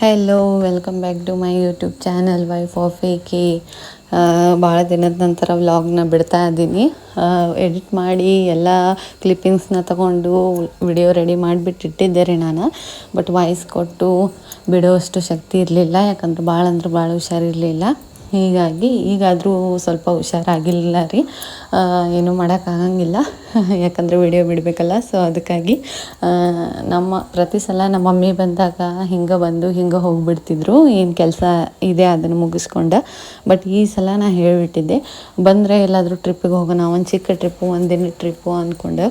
Hello welcome back to my YouTube channel wife of AK. ಭಾಳ ದಿನದ ನಂತರ ವ್ಲಾಗ್ನ ಬಿಡ್ತಾ ಇದ್ದೀನಿ. ಎಡಿಟ್ ಮಾಡಿ ಎಲ್ಲ ಕ್ಲಿಪ್ಪಿಂಗ್ಸ್ನ ತಗೊಂಡು ವಿಡಿಯೋ ರೆಡಿ ಮಾಡಿಬಿಟ್ಟು ಇಟ್ಟಿದ್ದೆ ರೀ ನಾನು. ಬಟ್ ವಾಯ್ಸ್ ಕೊಟ್ಟು ಬಿಡೋಷ್ಟು ಶಕ್ತಿ ಇರಲಿಲ್ಲ, ಯಾಕಂದ್ರೆ ಭಾಳ ಹುಷಾರಿರಲಿಲ್ಲ. ಹೀಗಾಗಿ ಈಗಾದರೂ ಸ್ವಲ್ಪ ಹುಷಾರಾಗಿಲ್ಲ ರೀ. ಏನೂ ಮಾಡೋಕ್ಕಾಗಂಗಿಲ್ಲ, ಯಾಕಂದರೆ ವಿಡಿಯೋ ಬಿಡಬೇಕಲ್ಲ. ಸೊ ಅದಕ್ಕಾಗಿ ಪ್ರತಿ ಸಲ ನಮ್ಮ ಮಮ್ಮಿ ಬಂದಾಗ ಹಿಂಗೆ ಬಂದು ಹಿಂಗೆ ಹೋಗಿಬಿಡ್ತಿದ್ರು, ಏನು ಕೆಲಸ ಇದೆ ಅದನ್ನು ಮುಗಿಸ್ಕೊಂಡು. ಬಟ್ ಈ ಸಲ ನಾನು ಹೇಳಿಬಿಟ್ಟಿದ್ದೆ, ಬಂದರೆ ಎಲ್ಲಾದರೂ ಟ್ರಿಪ್ಪಿಗೆ ಹೋಗೋಣ, ಒಂದು ಚಿಕ್ಕ ಟ್ರಿಪ್ಪು, ಒಂದು ದಿನ ಟ್ರಿಪ್ಪು ಅಂದ್ಕೊಂಡು.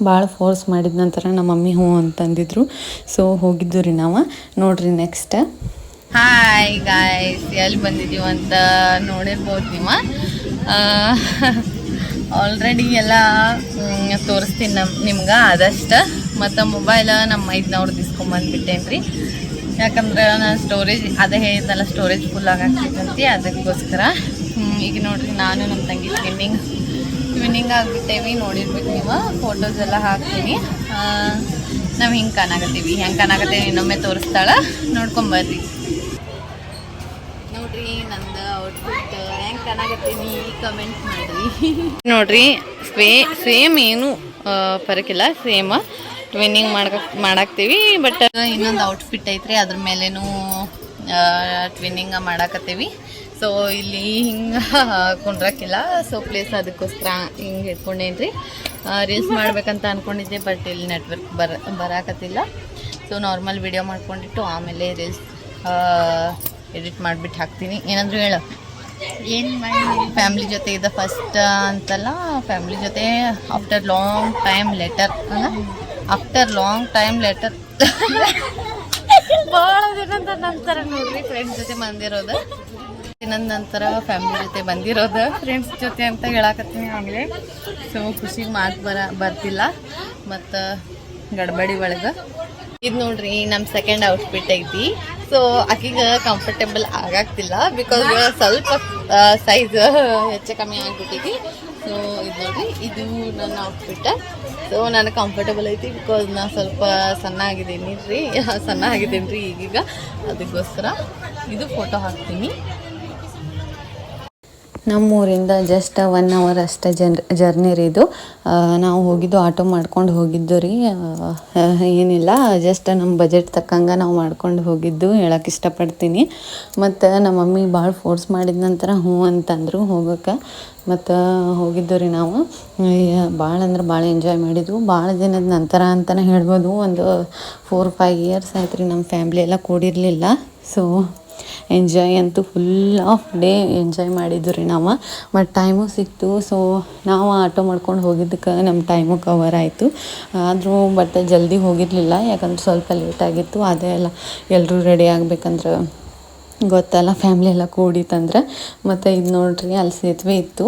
ಭಾಳ ಫೋರ್ಸ್ ಮಾಡಿದ ನಂತರ ನಮ್ಮ ಮಮ್ಮಿ ಹ್ಞೂ ಅಂತಂದಿದ್ರು. ಸೊ ಹೋಗಿದ್ದು ರೀ ನಾವು. ನೋಡಿರಿ ನೆಕ್ಸ್ಟ್. ಹಾಯ್ ಗಾಯ್ಸ್, ಎಲ್ಲಿ ಬಂದಿದ್ದೀವಿ ಅಂತ ನೋಡಿರ್ಬೋದು ನೀವು. ಆಲ್ರೆಡಿ ಎಲ್ಲ ತೋರಿಸ್ತೀನಿ ನಿಮ್ಗೆ ಆದಷ್ಟು. ಮತ್ತು ಮೊಬೈಲ ನಮ್ಮ ಮೈದ್ನವ್ರದ್ದು ಇಸ್ಕೊಂಬಂದ್ಬಿಟ್ಟೇನು ರೀ, ಯಾಕಂದ್ರೆ ನಾನು ಸ್ಟೋರೇಜ್ ಅದೇ ಹೇಳಿದ್ನಲ್ಲ, ಸ್ಟೋರೇಜ್ ಫುಲ್ ಆಗಾಗ್ತೈತಂತೆ. ಅದಕ್ಕೋಸ್ಕರ ಈಗ ನೋಡಿರಿ, ನಾನು ನಮ್ಮ ತಂಗಿ ಟ್ವಿನ್ನಿಂಗ್ ಆಗಿಬಿಟ್ಟೇವಿ. ನೋಡಿರ್ಬೇಕು ನೀವು, ಫೋಟೋಸ್ ಎಲ್ಲ ಹಾಕ್ತೀನಿ. ನಾವು ಹಿಂಗೆ ಕಾಣಾಕತ್ತೀವಿ, ಹೆಂಗೆ ಕಾಣಾಕತ್ತೀವಿ ಇನ್ನೊಮ್ಮೆ ತೋರಿಸ್ತಾಳೆ, ನೋಡ್ಕೊಂಬರ್ರಿ. ನೋಡ್ರಿ ನಂದು ಔಟ್ಫಿಟ್ ಹೆಂಗೆ ಕಾಣಾಕತ್ತೀನಿ, ಕಮೆಂಟ್ ಮಾಡಿರಿ. ನೋಡ್ರಿ ಸೇಮ್ ಏನು ಫರಕಿಲ್ಲ, ಸೇಮ್ ಟ್ವಿನ್ನಿಂಗ್ ಮಾಡಾಕ್ತೀವಿ. ಬಟ್ ಇನ್ನೊಂದು ಔಟ್ಫಿಟ್ ಐತ್ರಿ, ಅದ್ರ ಮೇಲೇನು ಟ್ವಿನ್ನಿಂಗ್ ಮಾಡಾಕತ್ತೀವಿ. ಸೊ ಇಲ್ಲಿ ಹಿಂಗೆ ಕುಂಡ್ರಕ್ಕಿಲ್ಲ, ಸೊ ಪ್ಲೇಸ್ ಅದಕ್ಕೋಸ್ಕರ ಹಿಂಗೆ ಇಟ್ಕೊಂಡೇನ್ರಿ. ರೀಲ್ಸ್ ಮಾಡ್ಬೇಕಂತ ಅಂದ್ಕೊಂಡಿದ್ದೆ, ಬಟ್ ಇಲ್ಲಿ ನೆಟ್ವರ್ಕ್ ಬರಾಕತ್ತಿಲ್ಲ. ಸೊ ನಾರ್ಮಲ್ ವಿಡಿಯೋ ಮಾಡ್ಕೊಂಡಿಟ್ಟು ಆಮೇಲೆ ರೀಲ್ಸ್ ಎಡಿಟ್ ಮಾಡಿಬಿಟ್ಟು ಹಾಕ್ತೀನಿ. ಏನಾದರೂ ಹೇಳು, ಏನು ಮಾಡಿ ಫ್ಯಾಮ್ಲಿ ಜೊತೆ ಇದು ಫಸ್ಟ್ ಅಂತಲ್ಲ, ಫ್ಯಾಮ್ಲಿ ಜೊತೆ ಆಫ್ಟರ್ ಲಾಂಗ್ ಟೈಮ್ ಲೆಟರ್ ಅಲ್ಲ, ಆಫ್ಟರ್ ಲಾಂಗ್ ಟೈಮ್ ಲೆಟರ್ ಭಾಳ ದಿನದ ನಂತರ ನೋಡ್ರಿ ಫ್ರೆಂಡ್ಸ್ ಜೊತೆ ಬಂದಿರೋದು. ದಿನದ ನಂತರ ಫ್ಯಾಮ್ಲಿ ಜೊತೆ ಬಂದಿರೋದು, ಫ್ರೆಂಡ್ಸ್ ಜೊತೆ ಅಂತ ಹೇಳಾಕತ್ತೀನಿ ಆಗಲೇ. ಸೊ ಖುಷಿಗೆ ಮಾತು ಬರ್ತಿಲ್ಲ, ಮತ್ತು ಗಡ್ಬಡಿ ಒಳಗೆ. ಇದು ನೋಡ್ರಿ ನಮ್ಮ ಸೆಕೆಂಡ್ ಔಟ್ಫಿಟ್ ಐತಿ. ಸೊ ಆಕಿಗೆ ಕಂಫರ್ಟೇಬಲ್ ಆಗಾಗ್ತಿಲ್ಲ, ಬಿಕಾಸ್ ಸ್ವಲ್ಪ ಸೈಜ್ ಹೆಚ್ಚು ಕಮ್ಮಿ ಆಗಿಬಿಟ್ಟಿದೆ. ಸೊ ಇದು ನೋಡ್ರಿ, ಇದು ನನ್ನ ಔಟ್ಫಿಟ್. ಸೊ ನನಗೆ ಕಂಫರ್ಟೇಬಲ್ ಐತಿ, ಬಿಕಾಸ್ ನಾನು ಸ್ವಲ್ಪ ಸಣ್ಣ ಆಗಿದ್ದೀನಿ ರೀ ಈಗೀಗ. ಅದಕ್ಕೋಸ್ಕರ ಇದು ಫೋಟೋ ಹಾಕ್ತೀನಿ. ನಮ್ಮೂರಿಂದ ಜಸ್ಟ್ 1 hour ಅಷ್ಟೇ ಜರ್ನಿ ರೀ ಇದು. ನಾವು ಹೋಗಿದ್ದು ಆಟೋ ಮಾಡ್ಕೊಂಡು ಹೋಗಿದ್ದು ರೀ. ಏನಿಲ್ಲ, ಜಸ್ಟ್ ನಮ್ಮ ಬಜೆಟ್ ತಕ್ಕಂಗೆ ನಾವು ಮಾಡ್ಕೊಂಡು ಹೋಗಿದ್ದು ಹೇಳಕ್ಕೆ ಇಷ್ಟಪಡ್ತೀನಿ. ಮತ್ತು ನಮ್ಮ ಮಮ್ಮಿ ಭಾಳ ಫೋರ್ಸ್ ಮಾಡಿದ ನಂತರ ಹ್ಞೂ ಅಂತಂದರು ಹೋಗೋಕ್ಕೆ. ಮತ್ತು ಹೋಗಿದ್ದು ರೀ ನಾವು. ಭಾಳ ಅಂದ್ರೆ ಭಾಳ ಎಂಜಾಯ್ ಮಾಡಿದ್ವು. ಭಾಳ ದಿನದ ನಂತರ ಅಂತಲೇ ಹೇಳ್ಬೋದು. ಒಂದು 4-5 years ಆಯ್ತು ರೀ ನಮ್ಮ ಫ್ಯಾಮ್ಲಿ ಎಲ್ಲ ಕೂಡಿರಲಿಲ್ಲ. ಸೊ ಎಂಜಾಯ್ ಅಂತೂ ಫುಲ್ ಆಫ್ ಡೇ ಎಂಜಾಯ್ ಮಾಡಿದ್ದು ರೀ ನಾವು. ಮತ್ತು ಟೈಮು ಸಿಕ್ತು. ಸೊ ನಾವು ಆಟೋ ಮಾಡ್ಕೊಂಡು ಹೋಗಿದ್ದಕ್ಕೆ ನಮ್ಮ ಟೈಮು ಕವರ್ ಆಯಿತು. ಆದರೂ ಬಟ್ ಜಲ್ದಿ ಹೋಗಿರಲಿಲ್ಲ, ಯಾಕಂದ್ರೆ ಸ್ವಲ್ಪ ಲೇಟಾಗಿತ್ತು. ಅದೇ ಎಲ್ಲ ಎಲ್ಲರೂ ರೆಡಿ ಆಗ್ಬೇಕಂದ್ರೆ ಗೊತ್ತಲ್ಲ, ಫ್ಯಾಮ್ಲಿ ಎಲ್ಲ ಕೂಡಿತಂದ್ರೆ. ಮತ್ತು ಇದು ನೋಡ್ರಿ, ಅಲ್ಲಿ ಸೇತುವೆ ಇತ್ತು.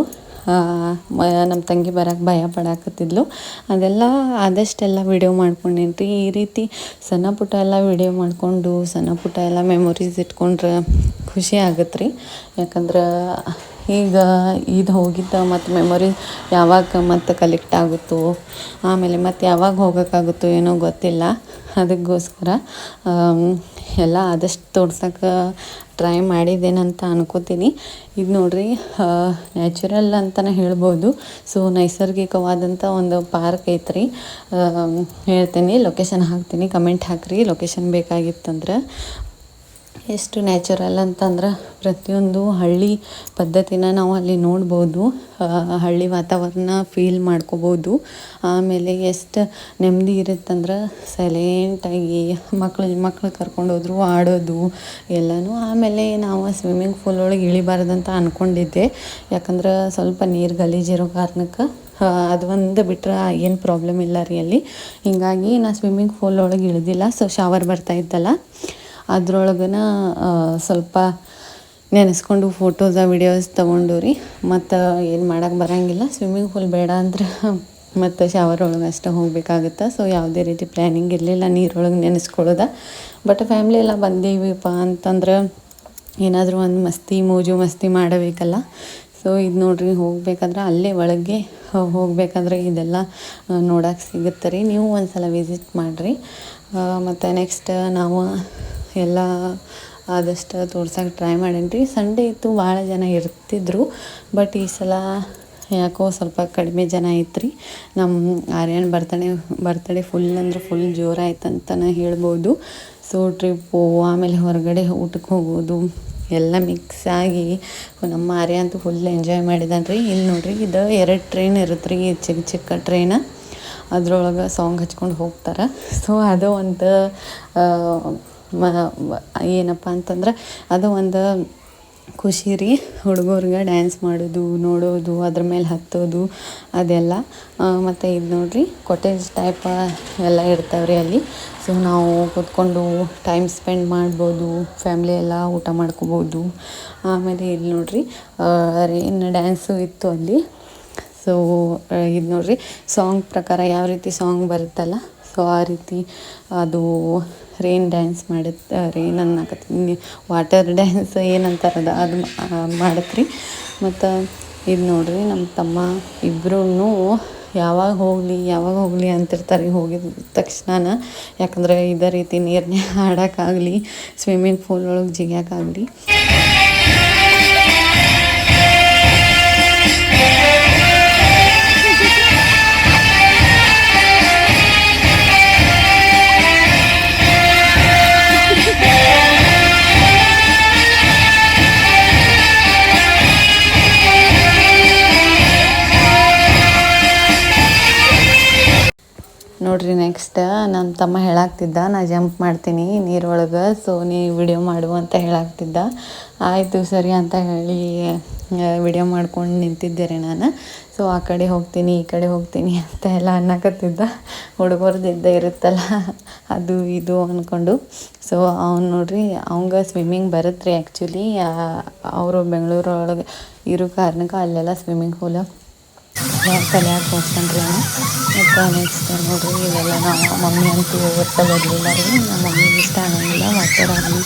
ನಮ್ಮ ತಂಗಿ ಬರೋಕ್ಕೆ ಭಯ ಪಡಾಕತ್ತಿದ್ಲು. ಅದೆಲ್ಲ ಆದಷ್ಟೆಲ್ಲ ವಿಡಿಯೋ ಮಾಡ್ಕೊಂಡೇನಿ ರೀ. ಈ ರೀತಿ ಸಣ್ಣ ಪುಟ್ಟ ಎಲ್ಲ ವಿಡಿಯೋ ಮಾಡಿಕೊಂಡು ಸಣ್ಣ ಪುಟ್ಟ ಎಲ್ಲ ಮೆಮೊರೀಸ್ ಇಟ್ಕೊಂಡ್ರೆ ಖುಷಿ ಆಗತ್ತೆ ರೀ. ಯಾಕಂದ್ರೆ ಈಗ ಇದು ಹೋಗಿದ್ದ ಮತ್ತು ಮೆಮೊರಿ ಯಾವಾಗ ಮತ್ತು ಕಲೆಕ್ಟ್ ಆಗುತ್ತೋ, ಆಮೇಲೆ ಮತ್ತು ಯಾವಾಗ ಹೋಗೋಕ್ಕಾಗುತ್ತೋ ಏನೋ ಗೊತ್ತಿಲ್ಲ. ಅದಕ್ಕೋಸ್ಕರ ಎಲ್ಲ ಆದಷ್ಟು ತೋರ್ಸೋಕೆ ಟ್ರೈ ಮಾಡಿದ್ದೇನಂತ ಅನ್ಕೋತೀನಿ. ಇದು ನೋಡ್ರಿ, ನ್ಯಾಚುರಲ್ ಅಂತಲೇ ಹೇಳ್ಬೋದು. ಸೊ ನೈಸರ್ಗಿಕವಾದಂಥ ಒಂದು ಪಾರ್ಕ್ ಐತ್ರಿ. ಹೇಳ್ತೀನಿ, ಲೊಕೇಶನ್ ಹಾಕ್ತೀನಿ, ಕಮೆಂಟ್ ಹಾಕಿರಿ ಲೊಕೇಶನ್ ಬೇಕಾಗಿತ್ತಂದ್ರೆ. ಎಷ್ಟು ನ್ಯಾಚುರಲ್ ಅಂತಂದ್ರೆ ಪ್ರತಿಯೊಂದು ಹಳ್ಳಿ ಪದ್ಧತಿನ ನಾವು ಅಲ್ಲಿ ನೋಡ್ಬೋದು. ಹಳ್ಳಿ ವಾತಾವರಣ ಫೀಲ್ ಮಾಡ್ಕೋಬೋದು. ಆಮೇಲೆ ಎಷ್ಟು ನೆಮ್ಮದಿ ಇರುತ್ತಂದ್ರೆ ಸೈಲೆಂಟಾಗಿ ಮಕ್ಳು ಕರ್ಕೊಂಡೋದ್ರು ಆಡೋದು ಎಲ್ಲನೂ. ಆಮೇಲೆ ನಾವು ಸ್ವಿಮ್ಮಿಂಗ್ ಪೂಲ್ ಒಳಗೆ ಇಳಿಬಾರ್ದಂತ ಅಂದ್ಕೊಂಡಿದ್ದೆ, ಯಾಕಂದ್ರೆ ಸ್ವಲ್ಪ ನೀರು ಗಲೀಜಿರೋ ಕಾರಣಕ್ಕೆ. ಅದು ಒಂದು ಬಿಟ್ಟರೆ ಏನು ಪ್ರಾಬ್ಲಮ್ ಇಲ್ಲ ರೀ ಅಲ್ಲಿ. ಹೀಗಾಗಿ ನಾನು ಸ್ವಿಮ್ಮಿಂಗ್ ಪೂಲ್ ಒಳಗೆ ಇಳಿದಿಲ್ಲ. ಸೊ ಶವರ್ ಬರ್ತಾಯಿತ್ತಲ್ಲ, ಅದ್ರೊಳಗನ ಸ್ವಲ್ಪ ನೆನೆಸ್ಕೊಂಡು ಫೋಟೋಸ ವಿಡಿಯೋಸ್ ತೊಗೊಂಡು ರೀ. ಮತ್ತು ಏನು ಮಾಡೋಕ್ಕೆ ಬರೋಂಗಿಲ್ಲ, ಸ್ವಿಮ್ಮಿಂಗ್ ಪೂಲ್ ಬೇಡ ಅಂದ್ರೆ ಮತ್ತು ಶವರ್ ಒಳಗೆ ಅಷ್ಟೇ ಹೋಗಬೇಕಾಗುತ್ತೆ. ಸೊ ಯಾವುದೇ ರೀತಿ ಪ್ಲ್ಯಾನಿಂಗ್ ಇರಲಿಲ್ಲ ನೀರೊಳಗೆ ನೆನೆಸ್ಕೊಳ್ಳೋದು. ಬಟ್ ಫ್ಯಾಮ್ಲಿ ಎಲ್ಲ ಬಂದೀವಿಪ್ಪ ಅಂತಂದ್ರೆ ಏನಾದರೂ ಒಂದು ಮಸ್ತಿ ಮಾಡಬೇಕಲ್ಲ. ಸೊ ಇದು ನೋಡ್ರಿ, ಹೋಗ್ಬೇಕಾದ್ರೆ ಅಲ್ಲೇ ಒಳಗೆ ಹೋಗ್ಬೇಕಾದ್ರೆ ಇದೆಲ್ಲ ನೋಡೋಕೆ ಸಿಗುತ್ತೆ ರೀ. ನೀವು ಒಂದು ಸಲ ವಿಸಿಟ್ ಮಾಡಿರಿ. ಮತ್ತು ನೆಕ್ಸ್ಟ್ ನಾವು ಎಲ್ಲ ಆದಷ್ಟು ತೋರ್ಸೋಕೆ ಟ್ರೈ ಮಾಡೀನಿ ರೀ. ಸಂಡೇ ಇತ್ತು, ಭಾಳ ಜನ ಇರ್ತಿದ್ರು, ಬಟ್ ಈ ಸಲ ಯಾಕೋ ಸ್ವಲ್ಪ ಕಡಿಮೆ ಜನ ಐತ್ರಿ. ನಮ್ಮ ಆರ್ಯನ್ ಬರ್ತಡೇ ಫುಲ್ ಅಂದ್ರೆ ಫುಲ್ ಜೋರಾಯ್ತಂತನೇ ಹೇಳ್ಬೋದು. ಸೊ ಟ್ರಿಪ್ಪು, ಆಮೇಲೆ ಹೊರಗಡೆ ಊಟಕ್ಕೆ ಹೋಗೋದು ಎಲ್ಲ ಮಿಕ್ಸ್ ಆಗಿ ನಮ್ಮ ಆರ್ಯ ಅಂತೂ ಫುಲ್ ಎಂಜಾಯ್ ಮಾಡಿದಾನೆ ರೀ. ಇಲ್ಲಿ ನೋಡಿರಿ, ಇದು 2 ಟ್ರೈನ್ ಇರುತ್ತೆ ರೀ, ಚಿಕ್ಕ ಚಿಕ್ಕ ಟ್ರೈನ. ಅದ್ರೊಳಗೆ ಸಾಂಗ್ ಹಚ್ಕೊಂಡು ಹೋಗ್ತಾರೆ. ಸೊ ಅದು ಒಂದು ಏನಪ್ಪ ಅಂತಂದ್ರೆ ಅದು ಒಂದು ಖುಷಿ ರೀ. ಹುಡುಗರ್ಗೆ ಡ್ಯಾನ್ಸ್ ಮಾಡೋದು, ನೋಡೋದು, ಅದ್ರ ಮೇಲೆ ಹತ್ತೋದು ಅದೆಲ್ಲ. ಮತ್ತು ಇದು ನೋಡಿರಿ, ಕಾಟೇಜ್ ಟೈಪ್ ಎಲ್ಲ ಇರ್ತಾವೆ ರೀ ಅಲ್ಲಿ. ಸೊ ನಾವು ಕೂತ್ಕೊಂಡು ಟೈಮ್ ಸ್ಪೆಂಡ್ ಮಾಡ್ಬೋದು, ಫ್ಯಾಮ್ಲಿ ಎಲ್ಲ ಊಟ ಮಾಡ್ಕೋಬೋದು. ಆಮೇಲೆ ಇಲ್ಲಿ ನೋಡಿರಿ, ರೇನ್ ಡ್ಯಾನ್ಸು ಇತ್ತು ಅಲ್ಲಿ. ಸೊ ಇದು ನೋಡಿರಿ, ಸಾಂಗ್ ಪ್ರಕಾರ ಯಾವ ರೀತಿ ಸಾಂಗ್ ಬರುತ್ತಲ್ಲ, ಸೊ ಆ ರೀತಿ ಅದು ರೇನ್ ಡ್ಯಾನ್ಸ್ ರೇನ್ ಅನ್ನಕತ್ತೀನಿ, ವಾಟರ್ ಡ್ಯಾನ್ಸ್ ಏನಂತಾರದ ಅದು ಮಾಡತ್ರಿ. ಮತ್ತು ಇದು ನೋಡಿರಿ, ನಮ್ಮ ತಮ್ಮ ಇಬ್ಬರೂ ಯಾವಾಗ ಹೋಗಲಿ ಅಂತಿರ್ತಾರೆ ಹೋಗಿದ ತಕ್ಷಣ. ಯಾಕಂದರೆ ಇದೇ ರೀತಿ ನೀರನ್ನೇ ಆಡೋಕ್ಕಾಗಲಿ, ಸ್ವಿಮ್ಮಿಂಗ್ ಪೂಲ್ ಒಳಗೆ ಜಿಗ್ಯೋಕ್ಕಾಗಲಿ. ನೋಡಿರಿ, ನೆಕ್ಸ್ಟ್ ನಮ್ಮ ತಮ್ಮ ಹೇಳಾಕ್ತಿದ್ದ, ನಾ ಜಂಪ್ ಮಾಡ್ತೀನಿ ನೀರೊಳಗೆ, ಸೊ ನೀ ವಿಡಿಯೋ ಮಾಡು ಅಂತ ಹೇಳಾಕ್ತಿದ್ದ. ಆಯಿತು ಸರಿ ಅಂತ ಹೇಳಿ ವಿಡಿಯೋ ಮಾಡ್ಕೊಂಡು ನಿಂತಿದ್ದೆ ರೀ ನಾನು. ಸೊ ಆ ಕಡೆ ಹೋಗ್ತೀನಿ, ಈ ಕಡೆ ಹೋಗ್ತೀನಿ ಅಂತ ಎಲ್ಲ ಅನ್ನಕತ್ತಿದ್ದ. ಹುಡುಗರ್ದು ಇರುತ್ತಲ್ಲ ಅದು ಇದು ಅಂದ್ಕೊಂಡು. ಸೊ ಅವ್ನು ನೋಡಿರಿ, ಅವಂಗೆ ಸ್ವಿಮ್ಮಿಂಗ್ ಬರುತ್ತೆ ರೀ. ಆ್ಯಕ್ಚುಲಿ ಅವರು ಬೆಂಗಳೂರೊಳಗೆ ಇರೋ ಕಾರಣಕ್ಕೆ ಅಲ್ಲೆಲ್ಲ ಸ್ವಿಮ್ಮಿಂಗ್ ಪೂಲ ಕಲಿಯಾಕೆ ಹೋಗ್ತಾನೆ ರೀ ಅವನು. ಮತ್ತು ನೆಕ್ಸ್ಟ್ ನೋಡಿರಿ, ಇವೆಲ್ಲ ನಾವು ಮಮ್ಮಿ ಅಂತೂ ಒಟ್ಟು ಬರಲಿಲ್ಲ ರೀ. ನಮ್ಮ ಮಮ್ಮಿಗೆ ಇಷ್ಟ ಆಗಂಗಿಲ್ಲ ವಾಟರ್ ಆಗಲಿ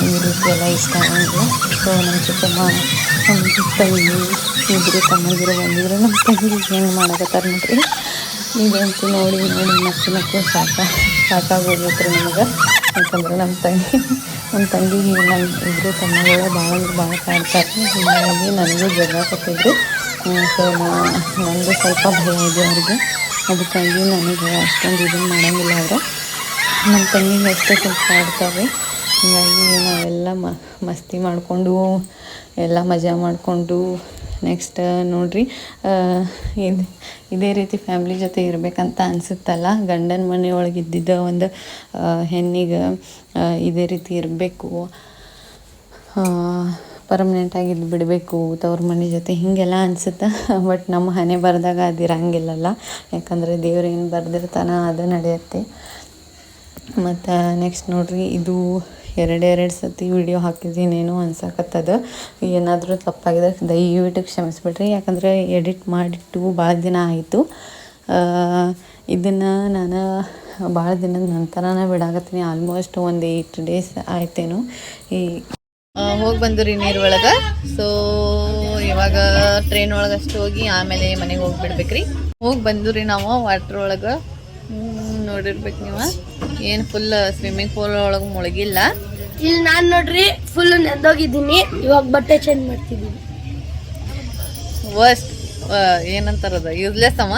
ಈ ರೀತಿ ಎಲ್ಲ ಇಷ್ಟ ಆಗಂಗಿಲ್ಲ. ಸೊ ನಮ್ಮ ಚಿಕ್ಕಮ್ಮ, ನಮ್ಮ ತಂಗಿ ಇಬ್ಬರು ತಮ್ಮಂದಿರು ಬಂದಿದ್ರು. ನಮ್ಮ ತಂಗಿಗೆ ಹೆಂಗೆ ಮಾಡಕತ್ತಾರೆ ನೋಡಿರಿ. ಇದಂತೂ ನೋಡಿ ನಕ್ಕು ಸಾಕಾಗೋಗೈತೆ ರೀ ನಮಗೆ. ಯಾಕಂದ್ರೆ ನಮ್ಮ ತಂಗಿ ನಮ್ಮ ಇಬ್ಬರು ತಮ್ಮಗಳು ಭಾಳ ಕಾಡ್ತಾರೆ. ಹೀಗಾಗಿ ನನಗೂ ಜಗಾಕತ್ತಿದ್ರು. ಸೊ ನನಗೂ ಸ್ವಲ್ಪ ಭಯ ಇದೆ ಅವ್ರಿಗೆ, ಅದಕ್ಕಾಗಿ ನನಗೆ ಅಷ್ಟೊಂದು ಇದನ್ನು ಮಾಡೋಂಗಿಲ್ಲ ಅವರು. ನಮ್ಮ ತಂಗಿಗೆ ಅಷ್ಟೇ ಸ್ವಲ್ಪ ಆಡ್ತಾರೆ. ಹೀಗಾಗಿ ನಾವೆಲ್ಲ ಮಸ್ತಿ ಮಾಡಿಕೊಂಡು ಎಲ್ಲ ಮಜಾ ಮಾಡಿಕೊಂಡು ನೆಕ್ಸ್ಟ್ ನೋಡಿರಿ, ಇದೇ ರೀತಿ ಫ್ಯಾಮ್ಲಿ ಜೊತೆ ಇರಬೇಕಂತ ಅನಿಸುತ್ತಲ್ಲ. ಗಂಡನ ಮನೆಯೊಳಗೆ ಇದ್ದಿದ್ದ ಒಂದು ಹೆಣ್ಣಿಗೆ ಇದೇ ರೀತಿ ಇರಬೇಕು, ಪರ್ಮನೆಂಟಾಗಿ ಇದು ಬಿಡಬೇಕು ತವ್ರ ಮನೆ ಜೊತೆ, ಹೀಗೆಲ್ಲ ಅನಿಸುತ್ತೆ. ಬಟ್ ನಮ್ಮ ಹಣೆ ಬರೆದಾಗ ಅದು ಇರಂಗಿಲ್ಲಲ್ಲ. ಯಾಕಂದರೆ ದೇವ್ರು ಏನು ಬರೆದಿರ್ತಾನೆ ಅದು ನಡೆಯುತ್ತೆ. ಮತ್ತು ನೆಕ್ಸ್ಟ್ ನೋಡಿರಿ, ಇದು ಎರಡು ಸತಿ ವಿಡಿಯೋ ಹಾಕಿದ್ದೀನೇನೋ ಅನ್ಸಕತ್ತದ. ಏನಾದರೂ ತಪ್ಪಾಗಿದ್ರೆ ದಯವಿಟ್ಟು ಕ್ಷಮಿಸ್ಬಿಡ್ರಿ. ಯಾಕಂದರೆ ಎಡಿಟ್ ಮಾಡಿಟ್ಟು ಭಾಳ ದಿನ ಆಯಿತು. ಇದನ್ನು ನಾನು ಭಾಳ ದಿನದ ನಂತರನೇ ಬಿಡಾಕತ್ತೀನಿ. ಆಲ್ಮೋಸ್ಟ್ ಒಂದು 8 days ಆಯ್ತೇನು ಹೋಗಿ ಬಂದು ರೀ ನೀರು ಒಳಗೆ. ಸೊ ಇವಾಗ ಟ್ರೈನ್ ಒಳಗೆ ಅಷ್ಟು ಹೋಗಿ ಆಮೇಲೆ ಮನೆಗೆ ಹೋಗಿಬಿಡ್ಬೇಕ್ರಿ. ಹೋಗಿ ಬಂದು ರೀ ನಾವು ವಾಟ್ರ್ ಒಳಗೆ. ನೋಡಿರ್ಬೇಕು ನೀವು, ಏನು ಫುಲ್ ಸ್ವಿಮ್ಮಿಂಗ್ ಪೂಲ್ ಒಳಗೆ ಮುಳುಗಿಲ್ಲ. ಇಲ್ಲಿ ನಾನು ನೋಡ್ರಿ ಫುಲ್ ನೆಂದೋಗಿದ್ದೀನಿ. ಇವಾಗ ಬಟ್ಟೆ ಚೇಂಜ್ ಮಾಡ್ತಿದ್ದೀನಿ. ವರ್ಸ್ಟ್ ಏನಂತಾರದ ಯೂಸ್ಲೆಸ್ ಅವ.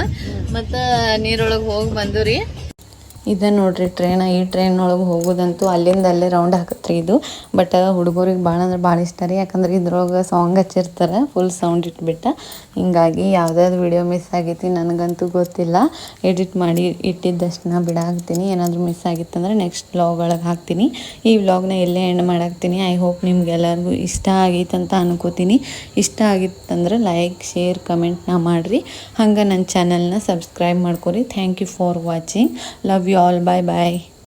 ಮತ್ತು ನೀರೊಳಗೆ ಹೋಗಿ ಬಂದು ರೀ. ಇದೆ ನೋಡಿರಿ ಈ ಟ್ರೈನ್ ಒಳಗೆ ಹೋಗೋದಂತೂ ಅಲ್ಲಿಂದ ಅಲ್ಲೇ ರೌಂಡ್ ಹಾಕತ್ರಿ ಇದು. ಬಟ್ ಹುಡುಗರಿಗೆ ಭಾಳ ಅಂದ್ರೆ ಭಾಳ ಇಷ್ಟ ರೀ. ಯಾಕಂದ್ರೆ ಇದ್ರೊಳಗೆ ಸಾಂಗ್ ಹಚ್ಚಿರ್ತಾರೆ ಫುಲ್ ಸೌಂಡ್ ಇಟ್ಬಿಟ್ಟು. ಹಿಂಗಾಗಿ ಯಾವುದಾದ್ರು ವಿಡಿಯೋ ಮಿಸ್ ಆಗೈತಿ ನನಗಂತೂ ಗೊತ್ತಿಲ್ಲ. ಎಡಿಟ್ ಮಾಡಿ ಇಟ್ಟಿದ್ದಷ್ಟನ್ನ ಬಿಡಾಕ್ತೀನಿ. ಏನಾದರೂ ಮಿಸ್ ಆಗಿತ್ತಂದ್ರೆ ನೆಕ್ಸ್ಟ್ ವ್ಲಾಗ್ ಒಳಗೆ ಹಾಕ್ತೀನಿ. ಈ ವ್ಲಾಗ್ನ ಎಲ್ಲೇ ಎಂಡ್ ಮಾಡಾಕ್ತೀನಿ. ಐ ಹೋಪ್ ನಿಮ್ಗೆಲ್ಲರಿಗೂ ಇಷ್ಟ ಆಗೈತಂತ ಅನ್ಕೋತೀನಿ. ಇಷ್ಟ ಆಗಿತ್ತಂದ್ರೆ ಲೈಕ್, ಶೇರ್, ಕಮೆಂಟ್ನ ಮಾಡಿರಿ. ಹಂಗೆ ನನ್ನ ಚಾನಲ್ನ ಸಬ್ಸ್ಕ್ರೈಬ್ ಮಾಡ್ಕೊರಿ. Thank you for watching. Love you all. Bye bye.